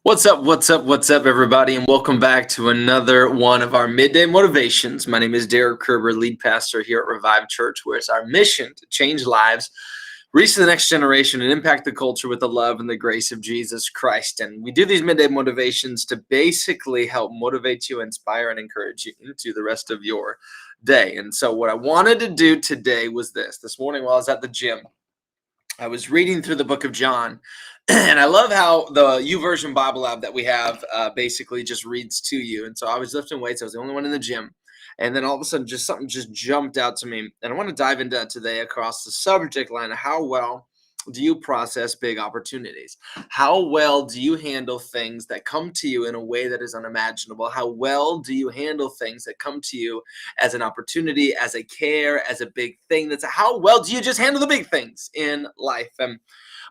What's up, everybody, and welcome back to another one of our midday motivations. My name is Derek Kerber, lead pastor here at Revive Church, where it's our mission to change lives, reach the next generation, and impact the culture with the love and the grace of Jesus Christ. And we do these midday motivations to basically help motivate you, inspire, and encourage you into the rest of your day. And so, what I wanted to do today was this morning while I was at the gym. I was reading through the book of John, and I love how the YouVersion Bible app that we have basically just reads to you. And so I was lifting weights. I was the only one in the gym. And then all of a sudden, just something just jumped out to me. And I want to dive into that today across the subject line of how well do you process big opportunities? How well do you handle things that come to you in a way that is unimaginable? How well do you handle things that come to you as an opportunity, as a care, as a big thing? How well do you just handle the big things in life? And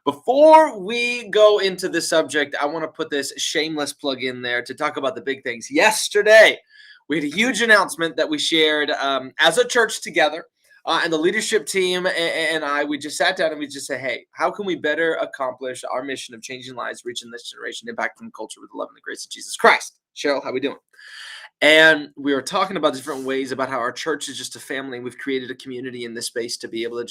before we go into this subject, I want to put this shameless plug in there to talk about the big things. Yesterday, we had a huge announcement that we shared as a church together. And the leadership team and we just sat down and we just said, hey, how can we better accomplish our mission of changing lives, reaching this generation, impacting culture with the love and the grace of Jesus Christ? Cheryl, how we doing? And we were talking about different ways about how our church is just a family. We've created a community in this space to be able to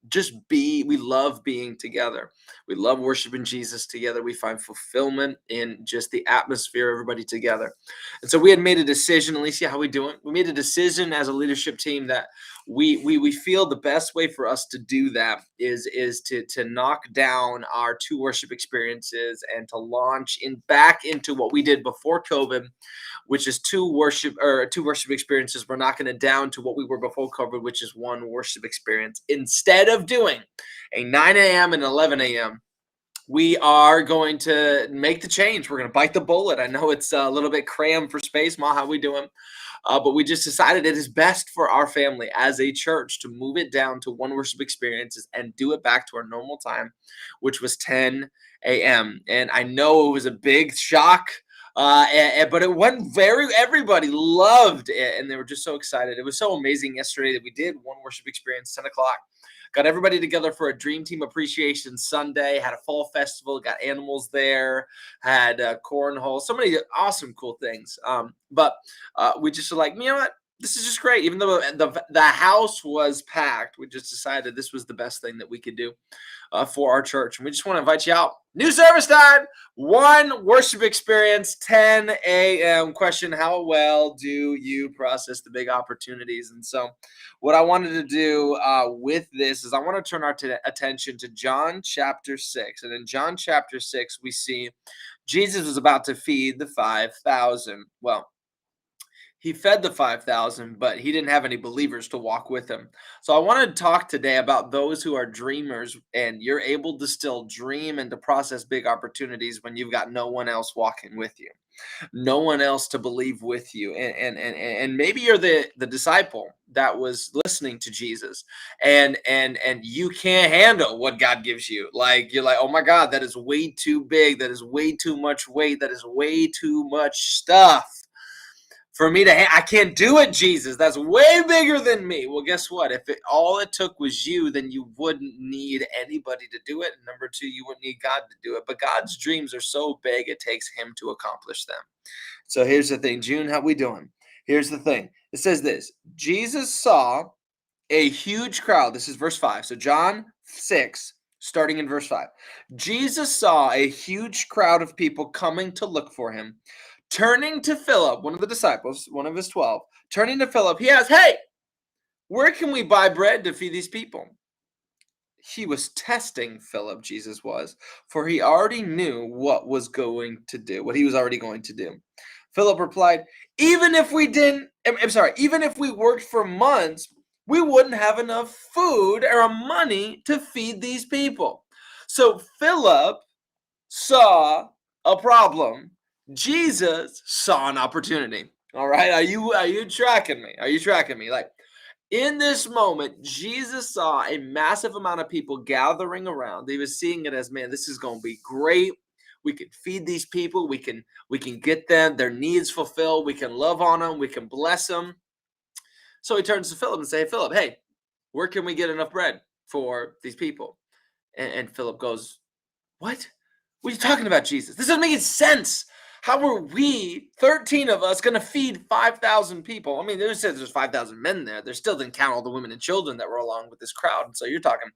just be. We love being together. We love worshiping Jesus together. We find fulfillment in just the atmosphere, everybody together. And so we had made a decision. Alicia, how we doing? We made a decision as a leadership team that we feel the best way for us to do that is to knock down our two worship experiences and to launch back into what we did before COVID, which is two worship experiences. We're knocking it down to what we were before COVID, which is one worship experience. Instead of doing a 9 a.m. and 11 a.m., we are going to make the change. We're going to bite the bullet. I know it's a little bit crammed for space. Ma, how we doing? But we just decided it is best for our family as a church to move it down to one worship experiences and do it back to our normal time, which was 10 a.m. And I know it was a big shock. But it went everybody loved it, and they were just so excited. It was so amazing yesterday that we did one worship experience, 10 o'clock. Got everybody together for a Dream Team Appreciation Sunday, had a fall festival, got animals there, had cornhole, so many awesome, cool things. But we just were like, you know what? This is just great. Even though the house was packed, we just decided this was the best thing that we could do for our church. And we just want to invite you out. New service time, one worship experience, 10 a.m. Question, how well do you process the big opportunities? And so what I wanted to do with this is I want to turn our attention to John chapter 6. And in John chapter 6, we see Jesus was about to feed the 5,000. Well, he fed the 5,000, but he didn't have any believers to walk with him. So I want to talk today about those who are dreamers, and you're able to still dream and to process big opportunities when you've got no one else walking with you, no one else to believe with you. And maybe you're the disciple that was listening to Jesus, and you can't handle what God gives you. Like, you're like, oh my God, that is way too big. That is way too much weight. That is way too much stuff for me I can't do it, Jesus. That's way bigger than me. Well, guess what? If all it took was you, then you wouldn't need anybody to do it. And number two, you wouldn't need God to do it. But God's dreams are so big, it takes him to accomplish them. So here's the thing. June, how we doing? Here's the thing. It says this. Jesus saw a huge crowd. This is verse 5. So John 6, starting in verse 5. Jesus saw a huge crowd of people coming to look for him. Turning to Philip, one of the disciples, one of his 12, turning to Philip, he asked, hey, where can we buy bread to feed these people? He was testing Philip, Jesus was, for he already knew what he was already going to do. Philip replied, even if we worked for months, we wouldn't have enough food or money to feed these people. So Philip saw a problem. Jesus saw an opportunity. All right. Are you tracking me? Are you tracking me? Like, in this moment, Jesus saw a massive amount of people gathering around. He was seeing it as, man, this is going to be great. We can feed these people. We can get them their needs fulfilled. We can love on them. We can bless them. So he turns to Philip and say, hey, Philip, hey, where can we get enough bread for these people? And Philip goes, what? What are you talking about, Jesus? This doesn't make any sense. How are we, 13 of us, going to feed 5,000 people? I mean, there says there's 5,000 men there. There still didn't count all the women and children that were along with this crowd. And so you're talking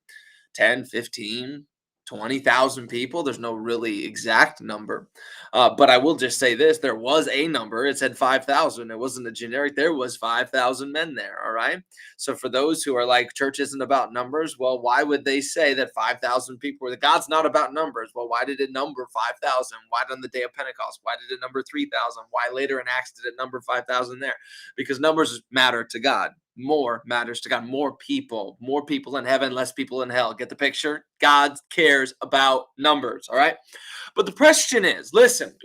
10, 15, 20,000 people. There's no really exact number. But I will just say this, there was a number. It said 5,000. It wasn't a generic. There was 5,000 men there. All right. So for those who are like, church isn't about numbers, well, why would they say that 5,000 people were the God's not about numbers? Well, why did it number 5,000? Why on the day of Pentecost? Why did it number 3,000? Why later in Acts did it number 5,000 there? Because numbers matter to God. More matters to God. More people in heaven, less people in hell. Get the picture? God cares about numbers. All right. But the question is, listen,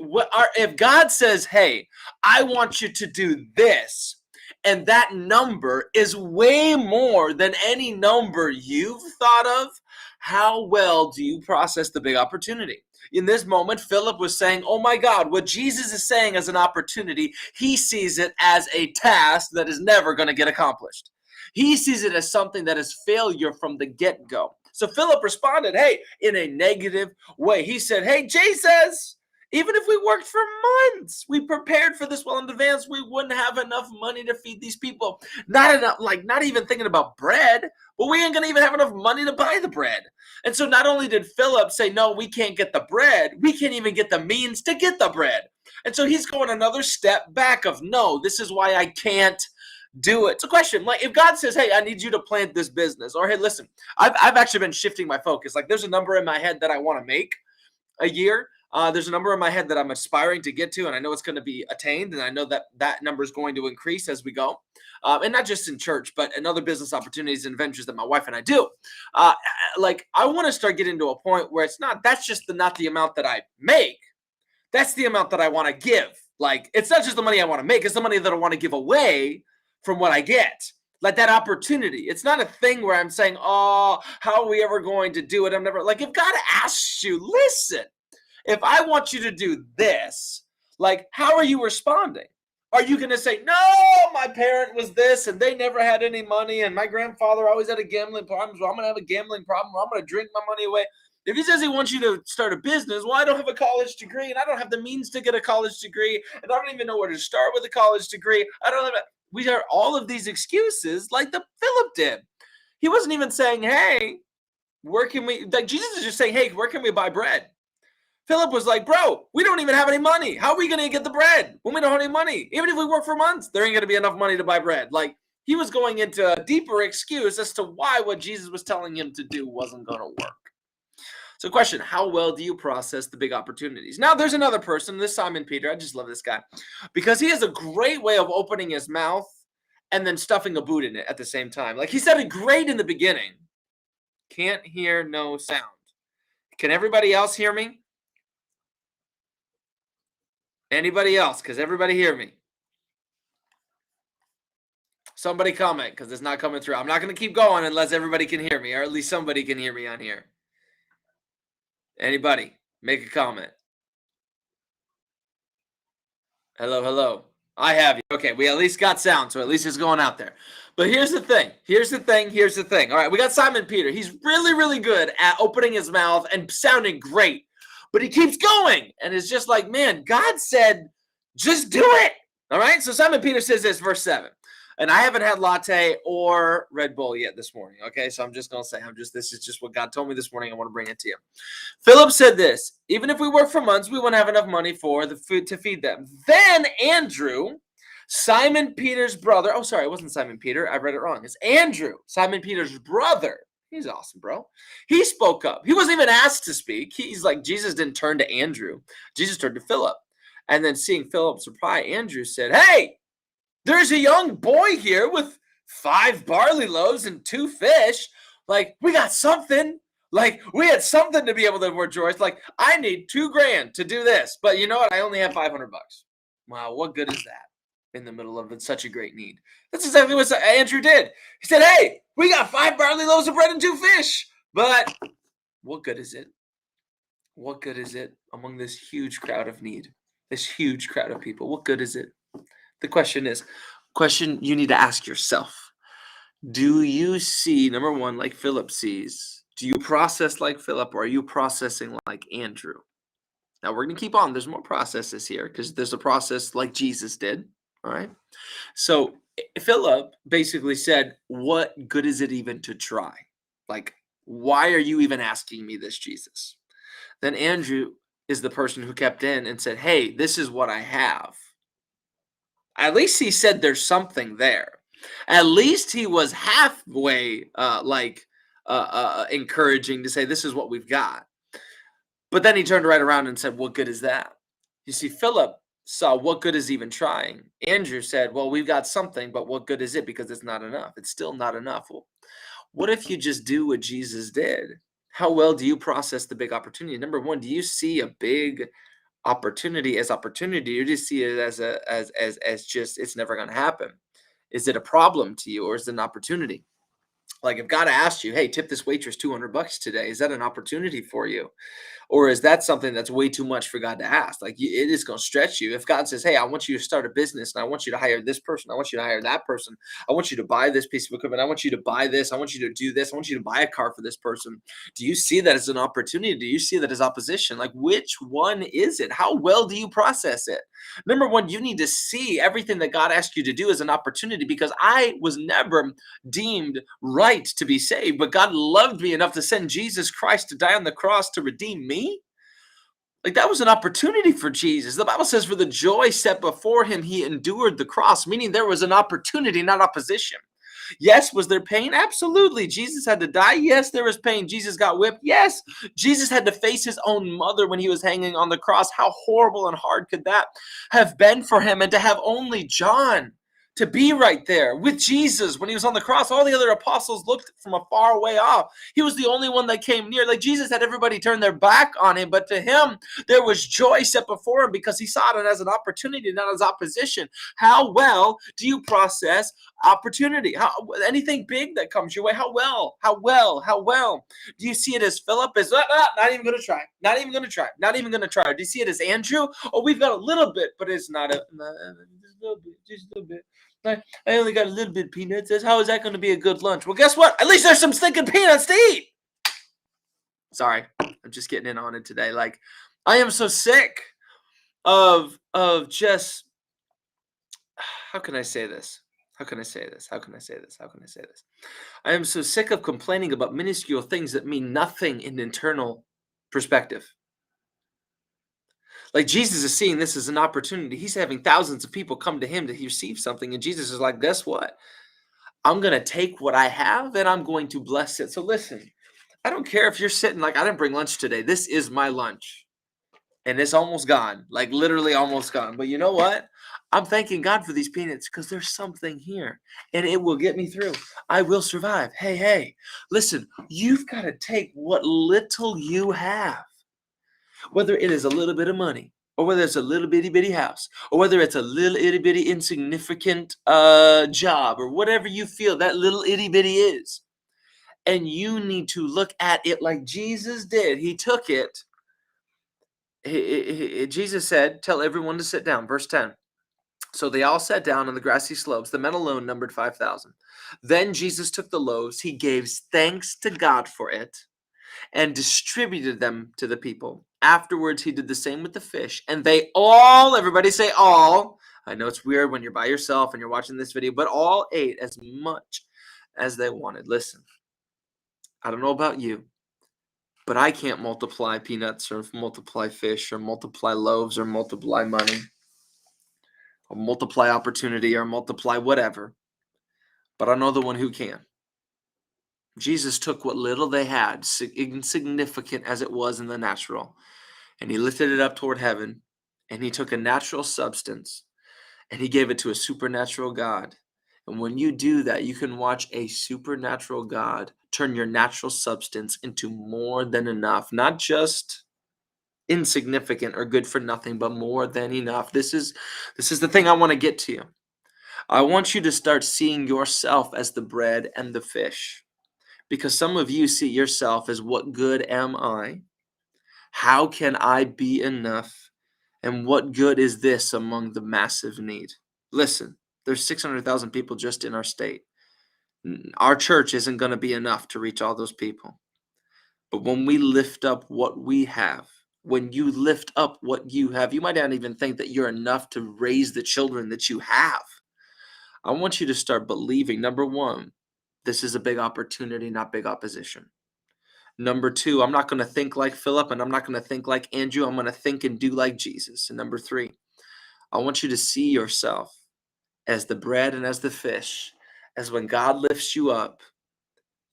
if God says, hey, I want you to do this, and that number is way more than any number you've thought of, how well do you process the big opportunity? In this moment, Philip was saying, oh my God, what Jesus is saying as an opportunity, he sees it as a task that is never going to get accomplished. He sees it as something that is failure from the get-go. So Philip responded, hey, in a negative way. He said, hey, Jesus, even if we worked for months, we prepared for this well in advance, we wouldn't have enough money to feed these people. Not enough, like not even thinking about bread, but we ain't gonna even have enough money to buy the bread. And so not only did Philip say, no, we can't get the bread, we can't even get the means to get the bread. And so he's going another step back of, no, this is why I can't do it. It's a question. Like if God says, hey, I need you to plant this business, or hey, listen, I've actually been shifting my focus. Like there's a number in my head that I want to make a year. There's a number in my head that I'm aspiring to get to, and I know it's going to be attained, and I know that that number is going to increase as we go, and not just in church, but in other business opportunities and ventures that my wife and I do. Like I want to start getting to a point where it's not, that's just not the amount that I make. That's the amount that I want to give. Like it's not just the money I want to make, it's the money that I want to give away from what I get. Like that opportunity. It's not a thing where I'm saying, oh, how are we ever going to do it? I'm never like, if God asks you, listen, if I want you to do this, like, how are you responding? Are you going to say, no, my parent was this and they never had any money and my grandfather always had a gambling problem, so I'm going to have a gambling problem, or I'm going to drink my money away? If he says he wants you to start a business, well, I don't have a college degree and I don't have the means to get a college degree and I don't even know where to start with a college degree. I don't have a, we are all of these excuses like the Philip did. He wasn't even saying, hey, where can we, like Jesus is just saying, hey, where can we buy bread? Philip was like, bro, we don't even have any money. How are we going to get the bread when we don't have any money? Even if we work for months, there ain't going to be enough money to buy bread. Like he was going into a deeper excuse as to why what Jesus was telling him to do wasn't going to work. So question, how well do you process the big opportunities? Now there's another person, this Simon Peter. I just love this guy because he has a great way of opening his mouth and then stuffing a boot in it at the same time. Like he said it great in the beginning. Can't hear no sound. Can everybody else hear me? Anybody else? Because everybody hear me. Somebody comment because it's not coming through. I'm not going to keep going unless everybody can hear me, or at least somebody can hear me on here. Anybody? Make a comment. Hello, hello. I have you. Okay, we at least got sound, so at least it's going out there. But here's the thing. Here's the thing. All right, we got Simon Peter. He's really, really good at opening his mouth and sounding great. But he keeps going. And it's just like, man, God said, just do it. All right, so Simon Peter says this, verse 7. And I haven't had latte or Red Bull yet this morning. Okay, so I'm just going to say, this is just what God told me this morning. I want to bring it to you. Philip said this, even if we work for months, we won't have enough money for the food to feed them. Then Andrew, Simon Peter's brother. Oh, sorry, it wasn't Simon Peter. I read it wrong. It's Andrew, Simon Peter's brother. He's awesome, bro. He spoke up. He wasn't even asked to speak. He's like, Jesus didn't turn to Andrew. Jesus turned to Philip. And then seeing Philip's reply, Andrew said, hey, there's a young boy here with 5 barley loaves and 2 fish. Like, we got something. Like, we had something to be able to rejoice. Like, I need $2,000 to do this. But you know what? I only have $500. Wow, what good is that in the middle of such a great need? That's exactly what Andrew did. He said, hey, we got 5 barley loaves of bread and 2 fish. But what good is it? What good is it among this huge crowd of need? This huge crowd of people. What good is it? The question you need to ask yourself. Do you see, number one, like Philip sees? Do you process like Philip, or are you processing like Andrew? Now we're going to keep on. There's more processes here because there's a process like Jesus did. All right. So Philip basically said, "What good is it even to try? Like, why are you even asking me this, Jesus?" Then Andrew is the person who kept in and said, "Hey, this is what I have." At least he said there's something there. At least he was halfway encouraging to say, "This is what we've got." But then he turned right around and said, "What good is that?" You see, Philip saw what good is even trying. Andrew said, "Well, we've got something, but what good is it? Because it's not enough. It's still not enough." Well, what if you just do what Jesus did? How well do you process the big opportunity? Number one, do you see a big opportunity, or do you see it as just it's never going to happen? Is it a problem to you, or is it an opportunity? Like if God asked you, "Hey, tip this waitress $200 today," is that an opportunity for you? Or is that something that's way too much for God to ask? Like it is going to stretch you. If God says, "Hey, I want you to start a business and I want you to hire this person, I want you to hire that person, I want you to buy this piece of equipment, I want you to buy this, I want you to do this, I want you to buy a car for this person." Do you see that as an opportunity? Do you see that as opposition? Like which one is it? How well do you process it? Number one, you need to see everything that God asked you to do as an opportunity, because I was never deemed right to be saved, but God loved me enough to send Jesus Christ to die on the cross to redeem me. Like that was an opportunity for Jesus. The Bible says, "For the joy set before him, he endured the cross," meaning there was an opportunity, not opposition. Yes, was there pain? Absolutely. Jesus had to die. Yes, there was pain. Jesus got whipped. Yes, Jesus had to face his own mother when he was hanging on the cross. How horrible and hard could that have been for him? And to have only John to be right there with Jesus when he was on the cross. All the other apostles looked from a far way off. He was the only one that came near. Like Jesus had everybody turn their back on him, but to him, there was joy set before him because he saw it as an opportunity, not as opposition. How well do you process opportunity? Anything big that comes your way? How well do you see it as Philip? As not even gonna try, not even gonna try, not even gonna try? Or do you see it as Andrew? Oh, we've got a little bit, but it's not just a little bit, just a little bit. I only got a little bit of peanuts. How is that going to be a good lunch? Well, guess what? At least there's some stinking peanuts to eat. Sorry, I'm just getting in on it today. Like, I am so sick of just, how can I say this? How can I say this? How can I say this? How can I say this? I am so sick of complaining about minuscule things that mean nothing in internal perspective. Like Jesus is seeing this as an opportunity. He's having thousands of people come to him to receive something. And Jesus is like, guess what? I'm going to take what I have and I'm going to bless it. So listen, I don't care if you're sitting like, I didn't bring lunch today. This is my lunch. And it's almost gone, like literally almost gone. But you know what? I'm thanking God for these peanuts because there's something here and it will get me through. I will survive. Hey, listen, you've got to take what little you have, whether it is a little bit of money, or whether it's a little bitty bitty house, or whether it's a little itty bitty insignificant job, or whatever you feel that little itty bitty is. And you need to look at it like Jesus did. He took it. Jesus said, "Tell everyone to sit down." Verse 10. So they all sat down on the grassy slopes. The men alone numbered 5,000. Then Jesus took the loaves. He gave thanks to God for it and distributed them to the people. Afterwards, he did the same with the fish. And they all, everybody say all. I know it's weird when you're by yourself and you're watching this video, but all ate as much as they wanted. Listen, I don't know about you, but I can't multiply peanuts or multiply fish or multiply loaves or multiply money or multiply opportunity or multiply whatever. But I know the one who can. Jesus took what little they had, insignificant as it was in the natural, and he lifted it up toward heaven, and he took a natural substance and he gave it to a supernatural God. And when you do that, you can watch a supernatural God turn your natural substance into more than enough, not just insignificant or good for nothing, but more than enough. This is the thing I want to get to you. I want you to start seeing yourself as the bread and the fish, because some of you see yourself as, what good am I? How can I be enough? And what good is this among the massive need? Listen, there's 600,000 people just in our state. Our church isn't going to be enough to reach all those people. But when we lift up what we have, when you lift up what you have, you might not even think that you're enough to raise the children that you have. I want you to start believing, number one, this is a big opportunity, not big opposition. Number two, I'm not going to think like Philip and I'm not going to think like Andrew. I'm going to think and do like Jesus. And number three, I want you to see yourself as the bread and as the fish, as when God lifts you up,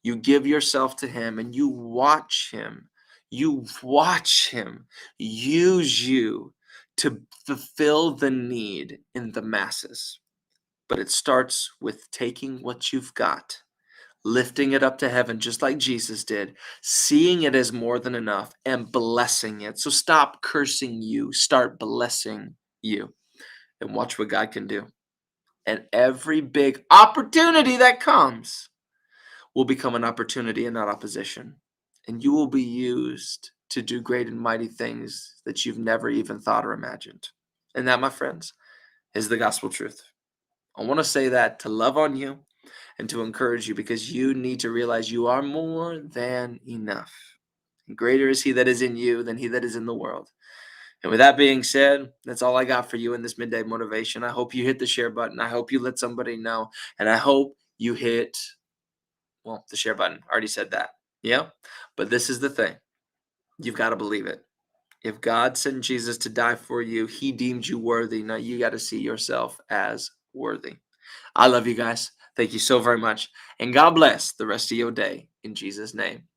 you give yourself to him and you watch him. You watch him use you to fulfill the need in the masses. But it starts with taking what you've got, lifting it up to heaven just like Jesus did, seeing it as more than enough and blessing it. So stop cursing you, start blessing you, and watch what God can do. And every big opportunity that comes will become an opportunity and not opposition. And you will be used to do great and mighty things that you've never even thought or imagined. And that, my friends, is the gospel truth. I want to say that to love on you and to encourage you, because you need to realize you are more than enough. And greater is he that is in you than he that is in the world. And with that being said, that's all I got for you in this midday motivation. I hope you hit the share button. I hope you let somebody know. And I hope you hit, well, the share button. I already said that. Yeah. But this is the thing. You've got to believe it. If God sent Jesus to die for you, he deemed you worthy. Now you got to see yourself as worthy. I love you guys. Thank you so very much. And God bless the rest of your day in Jesus' name.